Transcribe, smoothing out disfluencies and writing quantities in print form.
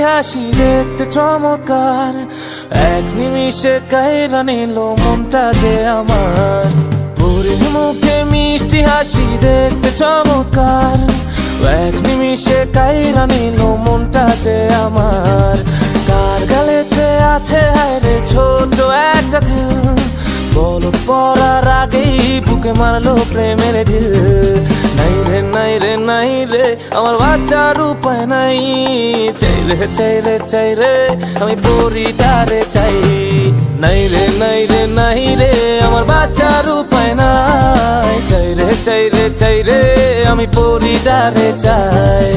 হাসি দেখতে চমৎকার, এক নিমিষে কাইরা নিল মনটা যে আমার। পরীর মুখে মিষ্টি হাসি দেখতে চমৎকার, এক নিমিষে কাইরা নিল মনটা যে আমার। কার গালেতে আছে হায়রে ছোট একটা দিল, বলদ পড়ার আগেই বুকে মারলো প্রেমের ঢিল। নাই রে নাই রে নাই রে আমার বাচ্চার উপায় নাই, চাই রে চাই রে চাই রে আমি পরিটারে চাই। নাই রে নাই রে নাই রে আমার বাচ্চার উপায় নাই, চাই রে চাই রে চাই রে আমি পরিটারে চাই।